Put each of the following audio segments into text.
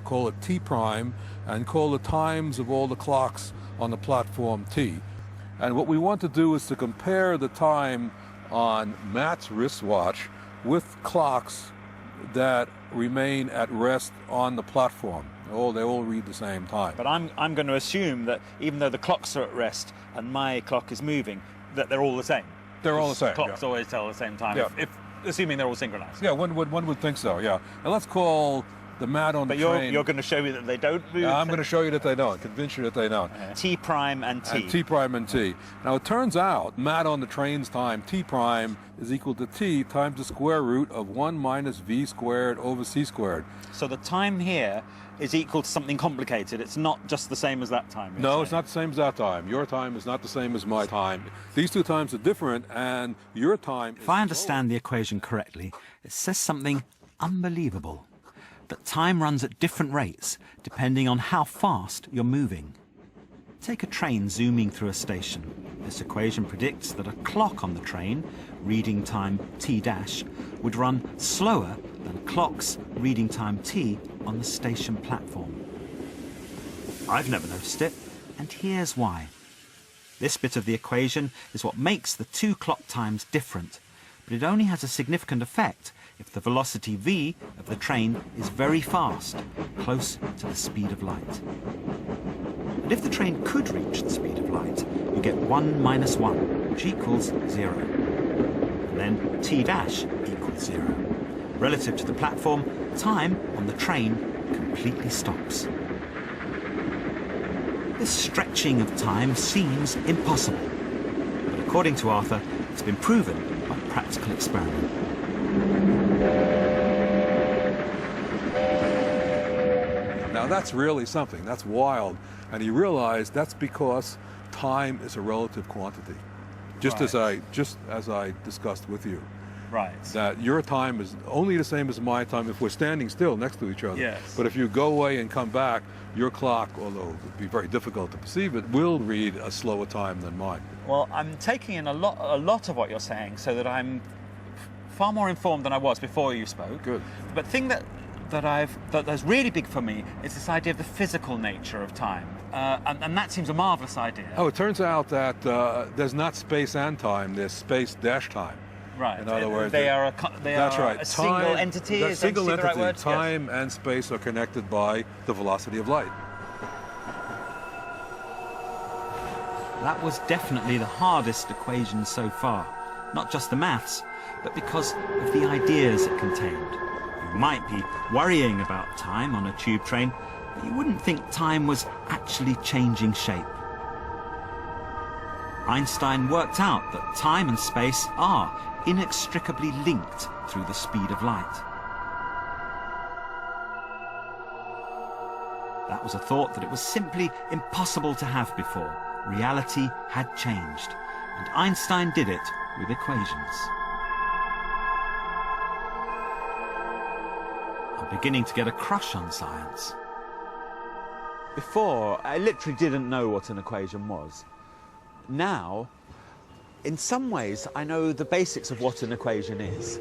Call it T prime, and call the times of all the clocks on the platform T. And what we want to do is to compare the time on Matt's wristwatch with clocks that remain at rest on the platform. They all read the same time. But I'm going to assume that even though the clocks are at rest and my clock is moving, that they're all the same. They're all the same. Clocks always tell the same time, Yeah. if assuming they're all synchronized. Yeah, one would think so, yeah. And let's call the Matt on the train. But you're going to show me that they don't move? I'm going to show you that they don't, convince you that they don't. T prime and T. And T prime and T. Now it turns out Matt on the train's time, T prime, is equal to T times the square root of 1 minus V squared over C squared. So the time here is equal to something complicated. It's not just the same as that time. No, it's not the same as that time. Your time is not the same as my time. These two times are different, and your time is... If I understand the equation correctly, it says something unbelievable. That time runs at different rates, depending on how fast you're moving. Take a train zooming through a station. This equation predicts that a clock on the train, reading time t dash, would run slower than clocks reading time t on the station platform. I've never noticed it, and here's why. This bit of the equation is what makes the two clock times different, but it only has a significant effect if the velocity v of the train is very fast, close to the speed of light. And if the train could reach the speed of light, you get 1 minus 1, which equals 0. And then t dash equals 0. Relative to the platform, time on the train completely stops. This stretching of time seems impossible, but according to Arthur, it's been proven by practical experiment. Now that's really something, that's wild, and he realized that's because time is a relative quantity. Just as I discussed with you. Right. That your time is only the same as my time if we're standing still next to each other. Yes. But if you go away and come back, your clock, although it would be very difficult to perceive it, will read a slower time than mine. Well, I'm taking in a lot of what you're saying so that I'm far more informed than I was before you spoke. Good. But the thing that's really big for me is this idea of the physical nature of time. And that seems a marvellous idea. Oh, it turns out that there's not space and time, there's space dash time. Right. In other words, they are that's right. a single entity. Is single entity. The right word? Time Yes. and space are connected by the velocity of light. That was definitely the hardest equation so far. Not just the maths, but because of the ideas it contained. You might be worrying about time on a tube train, but you wouldn't think time was actually changing shape. Einstein worked out that time and space are inextricably linked through the speed of light. That was a thought that it was simply impossible to have before. Reality had changed, and Einstein did it with equations. I'm beginning to get a crush on science. Before, I literally didn't know what an equation was. Now, in some ways, I know the basics of what an equation is.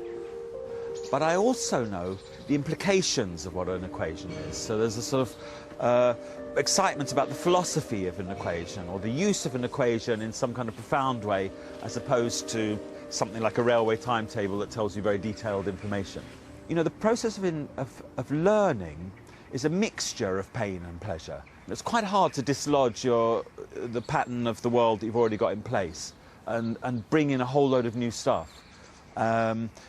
But I also know the implications of what an equation is. So there's a sort of excitement about the philosophy of an equation, or the use of an equation in some kind of profound way, as opposed to something like a railway timetable that tells you very detailed information. You know, the process of learning is a mixture of pain and pleasure. It's quite hard to dislodge the pattern of the world that you've already got in place and bring in a whole load of new stuff.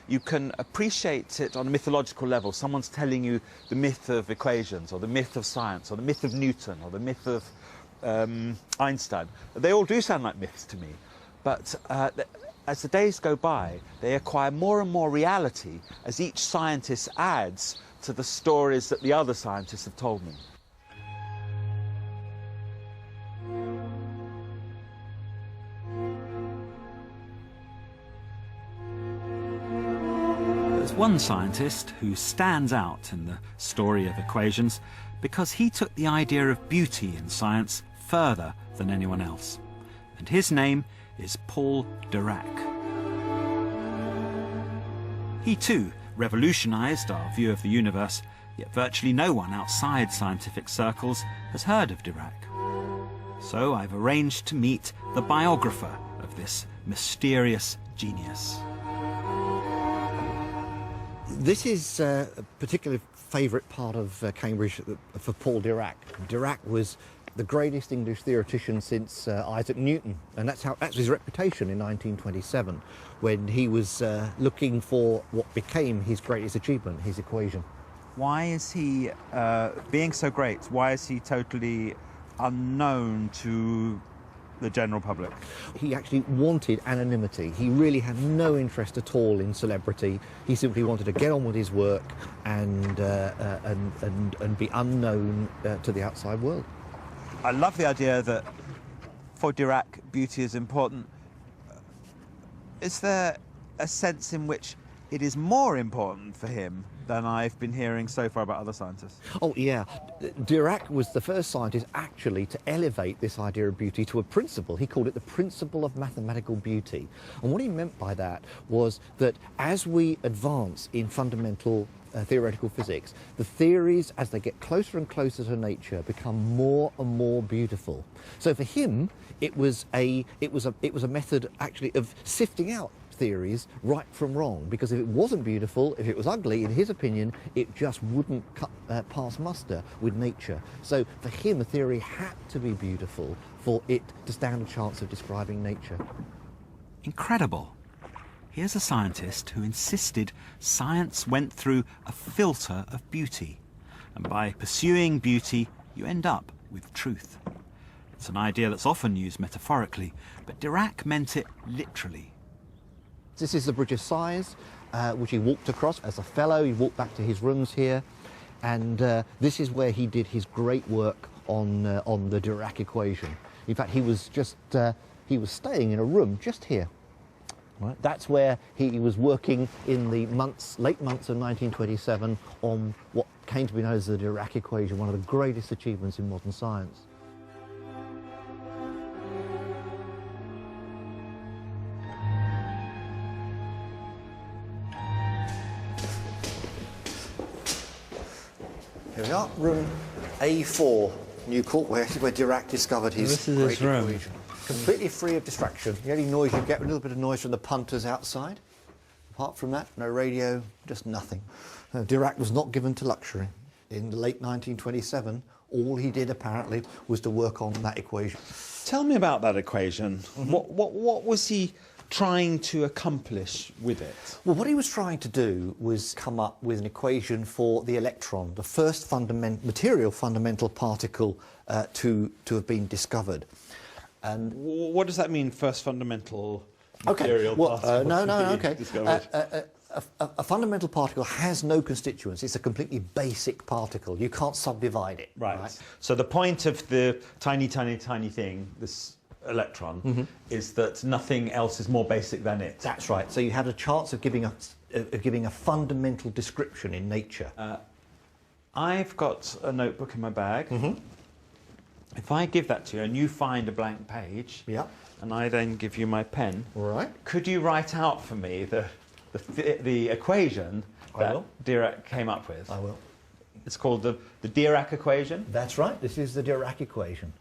You can appreciate it on a mythological level. Someone's telling you the myth of equations, or the myth of science, or the myth of Newton, or the myth of Einstein. They all do sound like myths to me, but as the days go by, they acquire more and more reality as each scientist adds to the stories that the other scientists have told me. There's one scientist who stands out in the story of equations because he took the idea of beauty in science further than anyone else. And his name is Paul Dirac. He too revolutionized our view of the universe Yet virtually no one outside scientific circles has heard of Dirac. So I've arranged to meet the biographer of this mysterious genius. This is a particular favourite part of Cambridge for Paul Dirac. Dirac was the greatest English theoretician since Isaac Newton, and that's his reputation in 1927, when he was looking for what became his greatest achievement, his equation. Why is he, being so great, why is he totally unknown to the general public? He actually wanted anonymity. He really had no interest at all in celebrity. He simply wanted to get on with his work and be unknown to the outside world. I love the idea that for Dirac, beauty is important. Is there a sense in which it is more important for him than I've been hearing so far about other scientists? Oh, yeah. Dirac was the first scientist actually to elevate this idea of beauty to a principle. He called it the principle of mathematical beauty. And what he meant by that was that as we advance in fundamental theoretical physics, the theories, as they get closer and closer to nature, become more and more beautiful. So for him, it was a method actually of sifting out theories right from wrong, because if it wasn't beautiful, if it was ugly, in his opinion, it just wouldn't pass muster with nature. So for him, a theory had to be beautiful for it to stand a chance of describing nature. Incredible. Here's a scientist who insisted science went through a filter of beauty, and by pursuing beauty, you end up with truth. It's an idea that's often used metaphorically, but Dirac meant it literally. This is the Bridge of Sighs, which he walked across as a fellow. He walked back to his rooms here, and this is where he did his great work on the Dirac equation. In fact, he was staying in a room just here. Right? That's where he was working in the late months of 1927 on what came to be known as the Dirac equation, one of the greatest achievements in modern science. Here we are, room A4, New Court, where Dirac discovered his great equation. Completely free of distraction. The only noise you get, a little bit of noise from the punters outside. Apart from that, no radio, just nothing. Dirac was not given to luxury. In the late 1927, all he did apparently was to work on that equation. Tell me about that equation. What was he trying to accomplish with it? Well, what he was trying to do was come up with an equation for the electron, the first material fundamental particle to have been discovered. And what does that mean, first fundamental material particle? A fundamental particle has no constituents. It's a completely basic particle. You can't subdivide it. Right. So the point of the tiny, tiny, tiny thing, this electron, is that nothing else is more basic than it. That's right. So you had a chance of giving a fundamental description in nature. I've got a notebook in my bag. If I give that to you and you find a blank page, and I then give you my pen, could you write out for me the equation that Dirac came up with? I will. It's called the Dirac equation? That's right. This is the Dirac equation.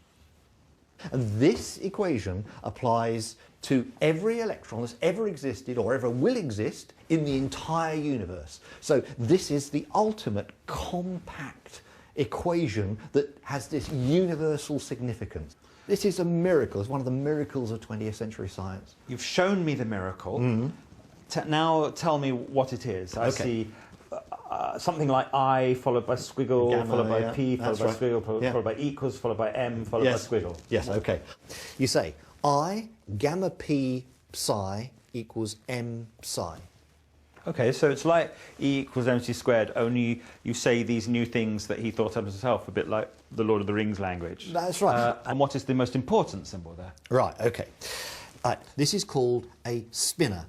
And this equation applies to every electron that's ever existed or ever will exist in the entire universe. So this is the ultimate compact equation that has this universal significance. This is a miracle. It's one of the miracles of 20th century science. You've shown me the miracle. Now tell me what it is. I see something like I followed by squiggle, gamma, followed by P, followed by squiggle, followed by equals, followed by M, followed by squiggle. Yes, okay. You say I gamma P psi equals M psi. Okay, so it's like E equals mc squared, only you say these new things that he thought of himself, a bit like the Lord of the Rings language. That's right. And what is the most important symbol there? Right, okay. This is called a spinner.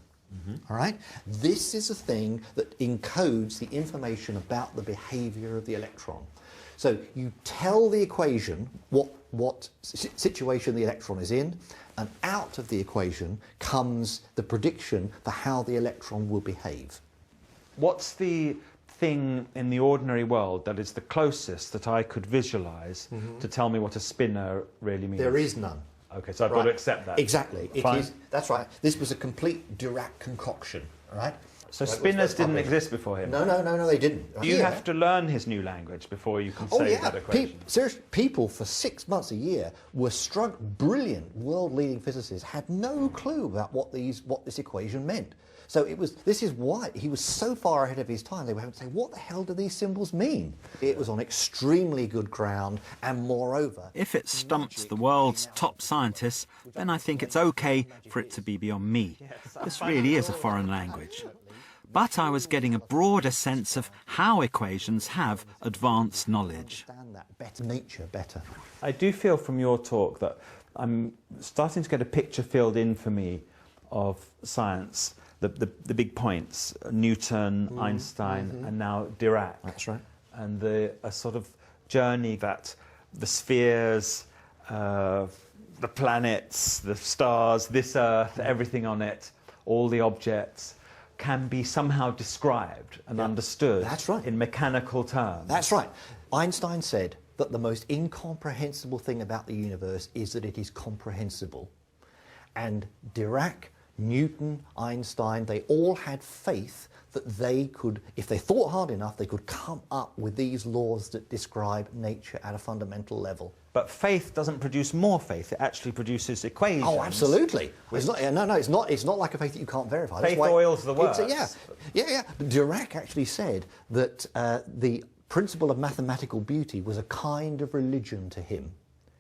All right? This is a thing that encodes the information about the behaviour of the electron. So you tell the equation what situation the electron is in, and out of the equation comes the prediction for how the electron will behave. What's the thing in the ordinary world that is the closest that I could visualise to tell me what a spinner really means? There is none. OK, so I've got to accept that. Exactly. It Fine. is. That's right. This was a complete Dirac concoction, all right? So spinners didn't exist before him? No, they didn't. You have to learn his new language before you can say that equation. Seriously, people for 6 months a year were brilliant, world-leading physicists had no clue about what this equation meant. So this is why he was so far ahead of his time. They were having to say, what the hell do these symbols mean? It was on extremely good ground, and moreover... If it stumps the world's top scientists, then I think it's OK for it to be beyond me. This really is a foreign language. But I was getting a broader sense of how equations have advanced knowledge. Understand that nature better. I do feel from your talk that I'm starting to get a picture filled in for me of science, the big points, Newton, Einstein, and now Dirac. That's right. And a sort of journey that the spheres, the planets, the stars, this Earth, everything on it, all the objects, can be somehow described and understood. That's right. In mechanical terms. That's right. Einstein said that the most incomprehensible thing about the universe is that it is comprehensible. And Dirac, Newton, Einstein, they all had faith that they could, if they thought hard enough, they could come up with these laws that describe nature at a fundamental level. But faith doesn't produce more faith, it actually produces equations. Oh, absolutely. It's not like a faith that you can't verify. Faith oils the works. Yeah. Dirac actually said that the principle of mathematical beauty was a kind of religion to him.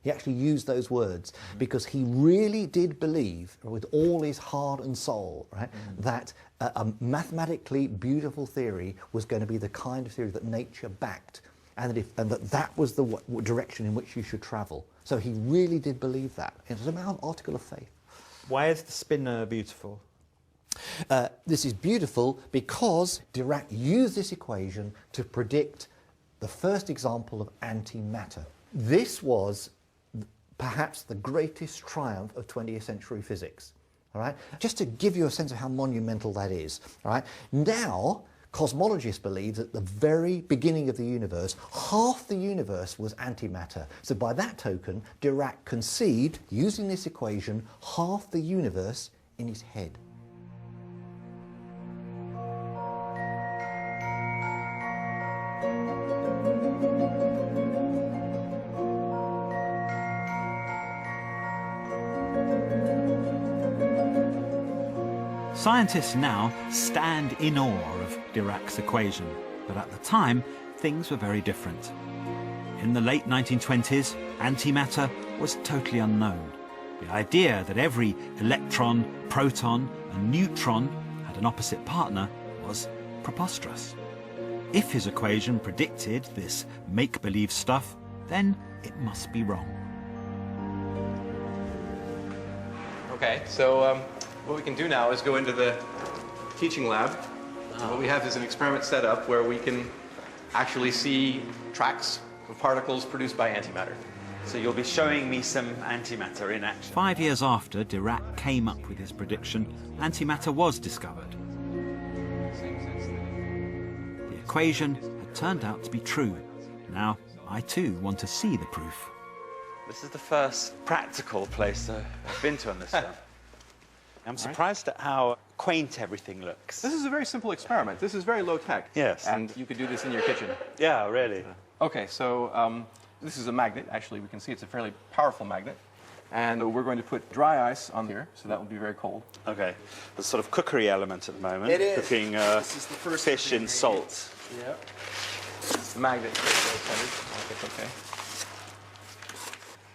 He actually used those words because he really did believe, with all his heart and soul, right, that a mathematically beautiful theory was going to be the kind of theory that nature backed, and that was the direction in which you should travel. So he really did believe that. It was an article of faith. Why is the spinner beautiful? This is beautiful because Dirac used this equation to predict the first example of antimatter. This was perhaps the greatest triumph of 20th century physics. All right? Just to give you a sense of how monumental that is. All right? Now, cosmologists believe that at the very beginning of the universe, half the universe was antimatter. So by that token, Dirac conceived, using this equation, half the universe in his head. Scientists now stand in awe of Dirac's equation, but at the time, things were very different. In the late 1920s, antimatter was totally unknown. The idea that every electron, proton and neutron had an opposite partner was preposterous. If his equation predicted this make-believe stuff, then it must be wrong. Okay, so what we can do now is go into the teaching lab. What we have is an experiment set up where we can actually see tracks of particles produced by antimatter. So you'll be showing me some antimatter in action. 5 years after Dirac came up with his prediction, antimatter was discovered. The equation had turned out to be true. Now, I too want to see the proof. This is the first practical place I've been to on this stuff. I'm surprised at how quaint everything looks. This is a very simple experiment. This is very low tech. Yes. And you could do this in your kitchen. Yeah, really. Okay, so this is a magnet. Actually, we can see it's a fairly powerful magnet. And we're going to put dry ice on here, so that will be very cold. Okay. There's a sort of cookery element at the moment. It is. Cooking This is the first fish in salt. Yeah. The magnet is centered. Okay, okay.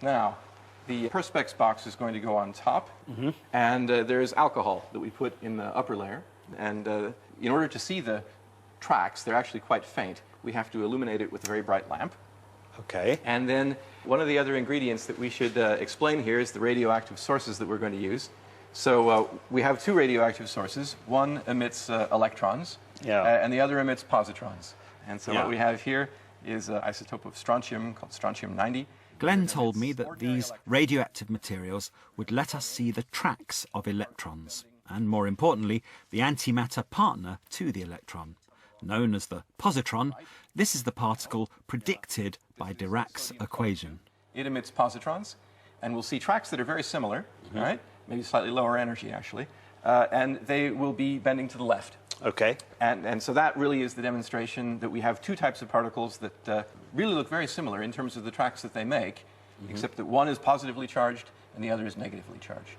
Now, the perspex box is going to go on top, and there's alcohol that we put in the upper layer. And in order to see the tracks, they're actually quite faint. We have to illuminate it with a very bright lamp. Okay. And then one of the other ingredients that we should explain here is the radioactive sources that we're going to use. So we have two radioactive sources. One emits electrons, and the other emits positrons. And so what we have here is an isotope of strontium called strontium-90. Glenn told me that these radioactive materials would let us see the tracks of electrons, and more importantly, the antimatter partner to the electron. known as the positron, this is the particle predicted by Dirac's equation. It emits positrons, and we'll see tracks that are very similar, all right? Maybe slightly lower energy, actually. And they will be bending to the left. Okay. And so that really is the demonstration that we have two types of particles that really look very similar in terms of the tracks that they make, except that one is positively charged and the other is negatively charged.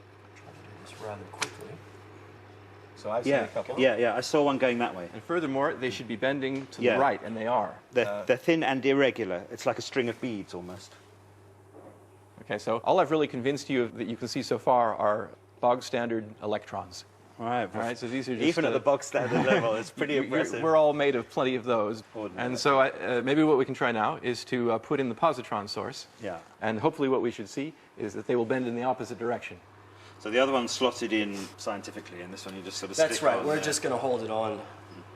Just rather quickly. So I've seen a couple. Yeah, I saw one going that way. And furthermore, they should be bending to the right, and they are. They're thin and irregular. It's like a string of beads, almost. Okay, so all I've really convinced you of that you can see so far are bog standard electrons. All right, So these are just, even at the bog standard level, it's pretty impressive. We're all made of plenty of those. Ordinary. And so maybe what we can try now is to put in the positron source. Yeah. And hopefully what we should see is that they will bend in the opposite direction. So the other one's slotted in scientifically, and this one you just sort of That's stick right. on We're there. just going to hold it on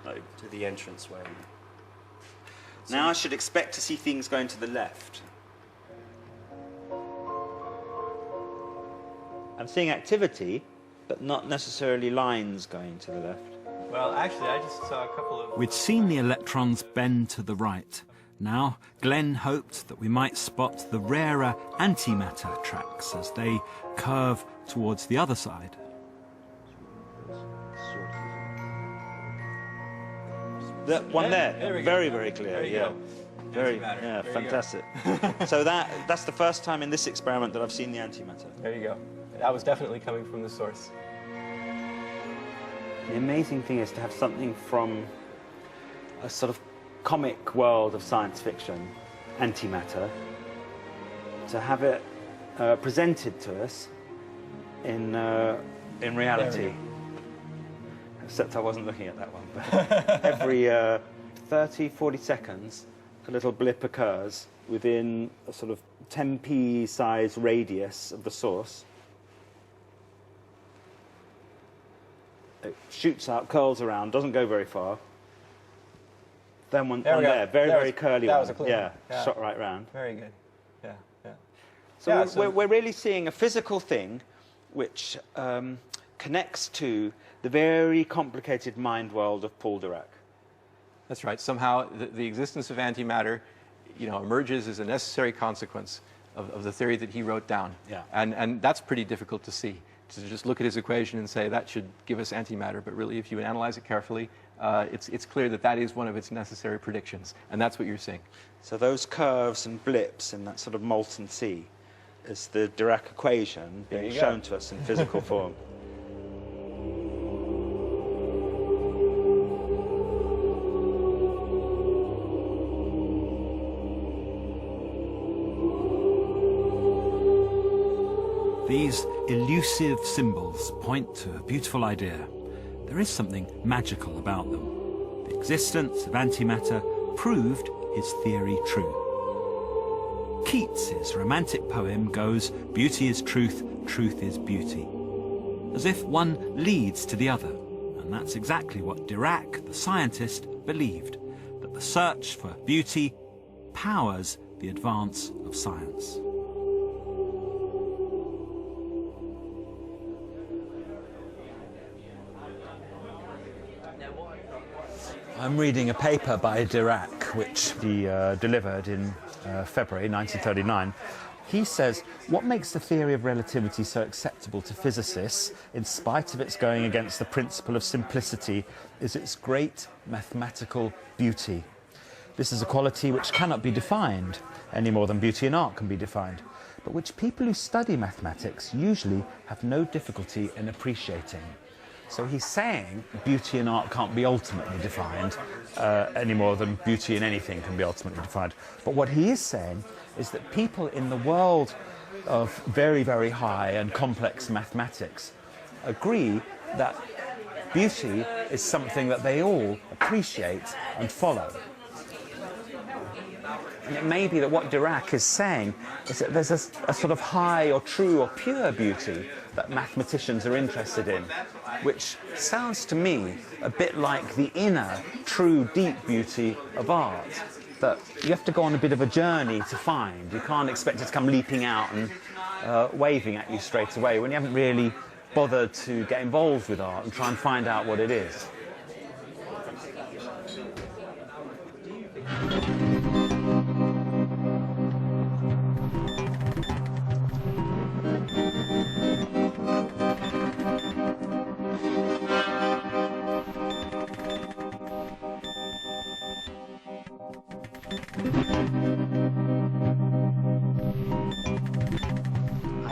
to the entranceway. Now I should expect to see things going to the left. I'm seeing activity, but not necessarily lines going to the left. Well, actually, I just saw a couple of... We'd seen the electrons bend to the right. Now, Glenn hoped that we might spot the rarer antimatter tracks as they curve towards the other side. That one there, we go. very, very clear. There you Yeah, go. very, Antimatter. yeah, There you fantastic. So that's the first time in this experiment that I've seen the antimatter. There you go. That was definitely coming from the source. The amazing thing is to have something from a sort of comic world of science fiction, antimatter, to have it presented to us in reality. Except I wasn't looking at that one. But every 30, 40 seconds, a little blip occurs within a sort of 10p size radius of the source. It shoots out, curls around, doesn't go very far. Then one there, very curly one. Was a clear one. Yeah, shot right round. Very good. Yeah, yeah. So, Yeah, we're really seeing a physical thing which connects to the very complicated mind world of Paul Dirac. That's right. Somehow the existence of antimatter, emerges as a necessary consequence of the theory that he wrote down. Yeah. And that's pretty difficult to see. To just look at his equation and say that should give us antimatter, but really if you analyze it carefully, it's clear that that is one of its necessary predictions, and that's what you're seeing. So those curves and blips in that sort of molten sea is the Dirac equation being shown to us in physical form. These elusive symbols point to a beautiful idea. There is something magical about them. The existence of antimatter proved his theory true. Keats's romantic poem goes, "Beauty is truth, truth is beauty," as if one leads to the other. And that's exactly what Dirac, the scientist, believed, that the search for beauty powers the advance of science. I'm reading a paper by Dirac, which he delivered in February 1939. He says, what makes the theory of relativity so acceptable to physicists, in spite of its going against the principle of simplicity, is its great mathematical beauty. This is a quality which cannot be defined, any more than beauty in art can be defined, but which people who study mathematics usually have no difficulty in appreciating. So he's saying beauty in art can't be ultimately defined any more than beauty in anything can be ultimately defined. But what he is saying is that people in the world of very, very high and complex mathematics agree that beauty is something that they all appreciate and follow. And it may be that what Dirac is saying is that there's a sort of high or true or pure beauty that mathematicians are interested in, which sounds to me a bit like the inner, true, deep beauty of art that you have to go on a bit of a journey to find. You can't expect it to come leaping out and waving at you straight away when you haven't really bothered to get involved with art and try and find out what it is.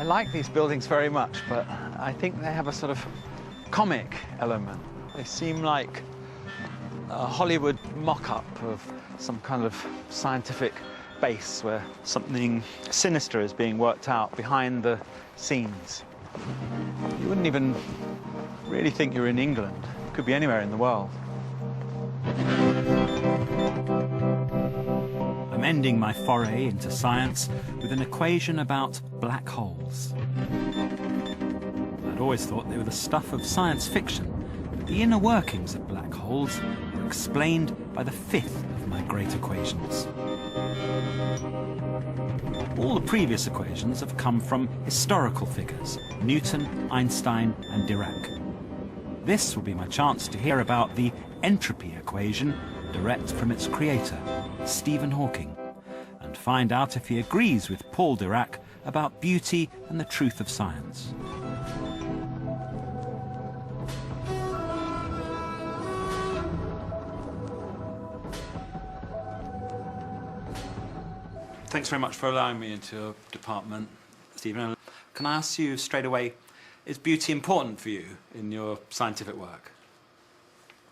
like these buildings very much, but I think they have a sort of comic element. They seem like a Hollywood mock-up of some kind of scientific base where something sinister is being worked out behind the scenes. You wouldn't even really think you're in England. It could be anywhere in the world. I'm ending my foray into science with an equation about black holes. I'd always thought they were the stuff of science fiction, but the inner workings of black holes were explained by the fifth of my great equations. All the previous equations have come from historical figures, Newton, Einstein and Dirac. This will be my chance to hear about the entropy equation direct from its creator, Stephen Hawking, and find out if he agrees with Paul Dirac about beauty and the truth of science. Thanks very much for allowing me into your department, Stephen. Can I ask you straight away, is beauty important for you in your scientific work?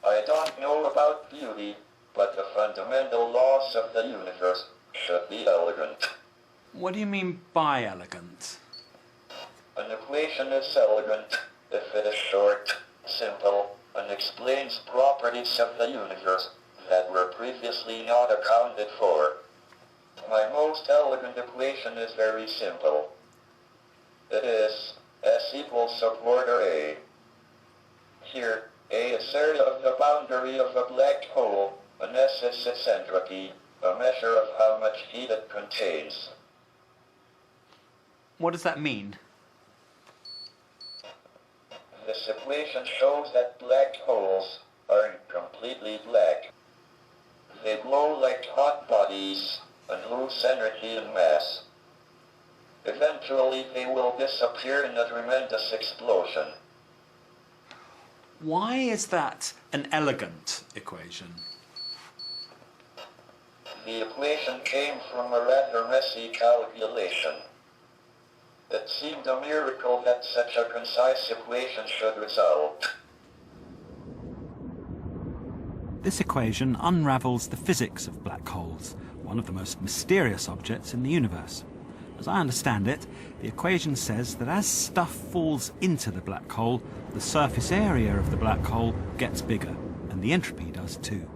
I don't know about beauty, but the fundamental laws of the universe should be elegant. What do you mean by elegant? An equation is elegant if it is short, simple, and explains properties of the universe that were previously not accounted for. My most elegant equation is very simple. It is S equals suborder A. Here, A is area of the boundary of a black hole, and S is its entropy, a measure of how much heat it contains. What does that mean? This equation shows that black holes aren't completely black. They glow like hot bodies and lose energy and mass. Eventually, they will disappear in a tremendous explosion. Why is that an elegant equation? The equation came from a rather messy calculation. It seemed a miracle that such a concise equation should result. This equation unravels the physics of black holes, one of the most mysterious objects in the universe. As I understand it, the equation says that as stuff falls into the black hole, the surface area of the black hole gets bigger, and the entropy does too.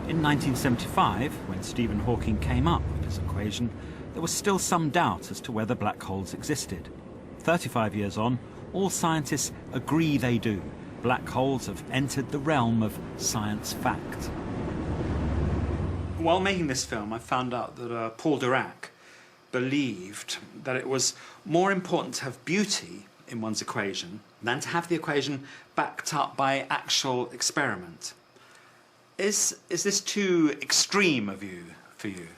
In 1975, when Stephen Hawking came up with this equation, there was still some doubt as to whether black holes existed. 35 years on, all scientists agree they do. Black holes have entered the realm of science fact. While making this film, I found out that Paul Dirac believed that it was more important to have beauty in one's equation than to have the equation backed up by actual experiment. Is this too extreme a view for you?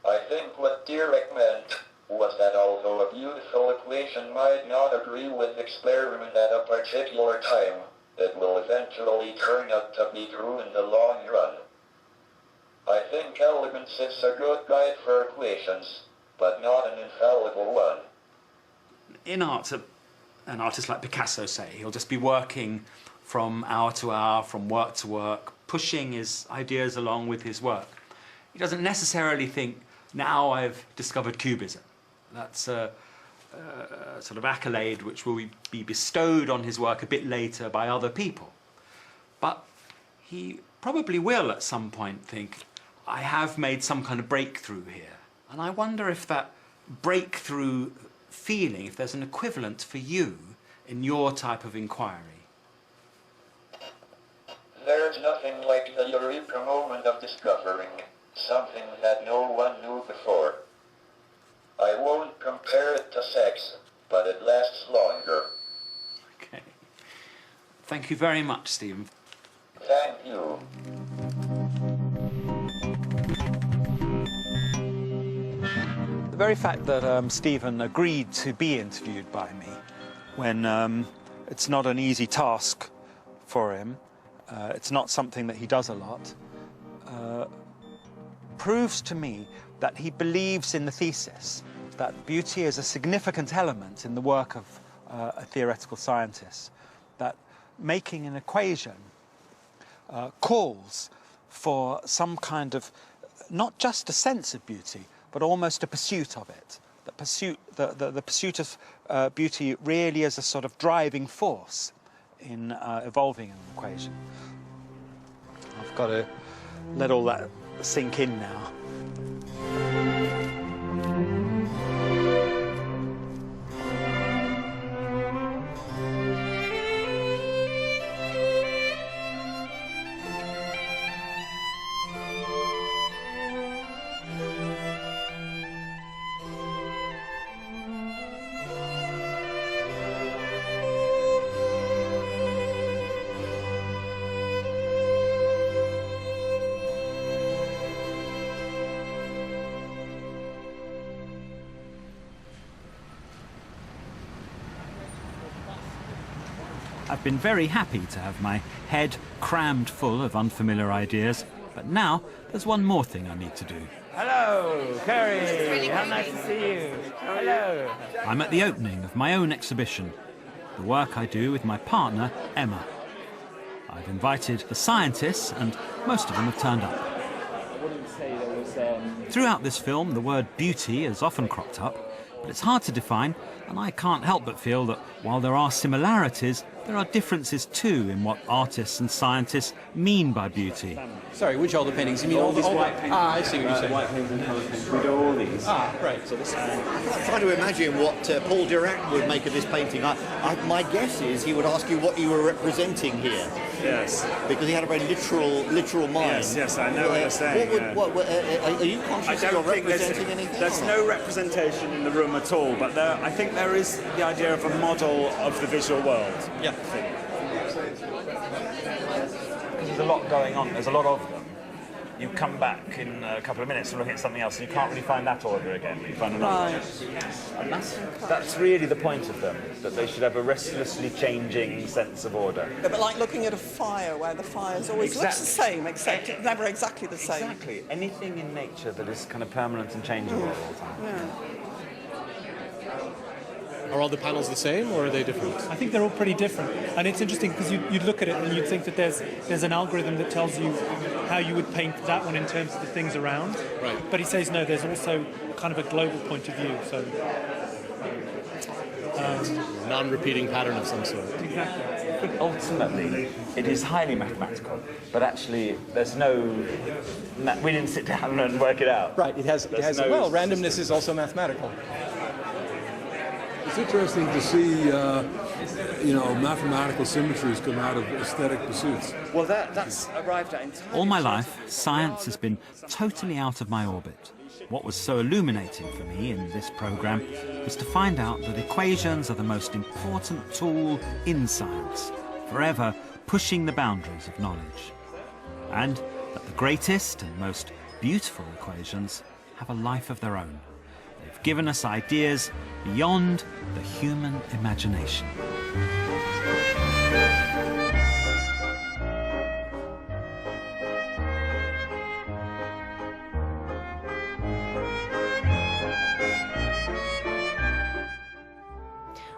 I think what Dirac meant was that although a beautiful equation might not agree with experiment at a particular time, it will eventually turn out to be true in the long run. I think elegance is a good guide for equations, but not an infallible one. In art, an artist like Picasso, say, he'll just be working from hour to hour, from work to work, pushing his ideas along with his work. He doesn't necessarily think, now I've discovered cubism. That's a sort of accolade which will be bestowed on his work a bit later by other people. But he probably will at some point think, I have made some kind of breakthrough here. And I wonder if that breakthrough feeling, if there's an equivalent for you in your type of inquiry. There's nothing like the eureka moment of discovering something that no one knew before. I won't compare it to sex, but it lasts longer. Okay. Thank you very much, Stephen. Thank you. The very fact that Stephen agreed to be interviewed by me when it's not an easy task for him, it's not something that he does a lot, proves to me that he believes in the thesis that beauty is a significant element in the work of a theoretical scientist, that making an equation calls for some kind of, not just a sense of beauty, but almost a pursuit of it. The pursuit of beauty really is a sort of driving force in evolving an equation. I've got to let all that sink in now. I've been very happy to have my head crammed full of unfamiliar ideas, but now there's one more thing I need to do. Hello, Kerry. How nice to see you. Hello. I'm at the opening of my own exhibition, the work I do with my partner, Emma. I've invited the scientists, and most of them have turned up. Throughout this film, the word beauty has often cropped up, but it's hard to define, and I can't help but feel that while there are similarities, there are differences too in what artists and scientists mean by beauty. Sorry, which older paintings? You mean all these white paintings? Ah, I see what you're saying. White paintings and colour paintings. We do all these. Ah, right. So this. I'm trying to imagine what Paul Dirac would make of this painting. My guess is he would ask you what you were representing here. Yes. Because he had a very literal mind. Yes, I know what you're saying. Are you conscious that you're representing anything? There's no representation in the room at all, but I think there is the idea of a model of the visual world. Yeah. There's a lot going on. There's a lot of them. You come back in a couple of minutes and look at something else, and you can't really find that order again. You find another one. And that's really the point of them, that they should have a restlessly changing sense of order. Yeah, but like looking at a fire, where the fire's always looks the same, except it's never exactly the same. Exactly. Anything in nature that is kind of permanent and changeable all the time. Yeah. Are all the panels the same, or are they different? I think they're all pretty different, and it's interesting because you'd look at it and you'd think that there's an algorithm that tells you how you would paint that one in terms of the things around. Right. But he says no, there's also kind of a global point of view. So non-repeating pattern of some sort. Exactly. But ultimately, it is highly mathematical. But actually, there's no. We didn't sit down and work it out. Right. It has. Well, randomness is also mathematical. It's interesting to see, mathematical symmetries come out of aesthetic pursuits. Well, that's arrived at entirely. All my life, science has been totally out of my orbit. What was so illuminating for me in this programme was to find out that equations are the most important tool in science, forever pushing the boundaries of knowledge. And that the greatest and most beautiful equations have a life of their own. They've given us ideas beyond the human imagination.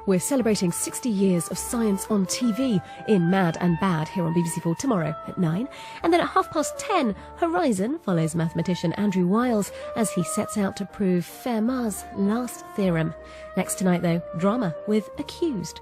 We're celebrating 60 years of science on TV in Mad and Bad here on BBC4 tomorrow at 9. And then at 10:30, Horizon follows mathematician Andrew Wiles as he sets out to prove Fermat's last theorem. Next tonight, though, drama with Accused.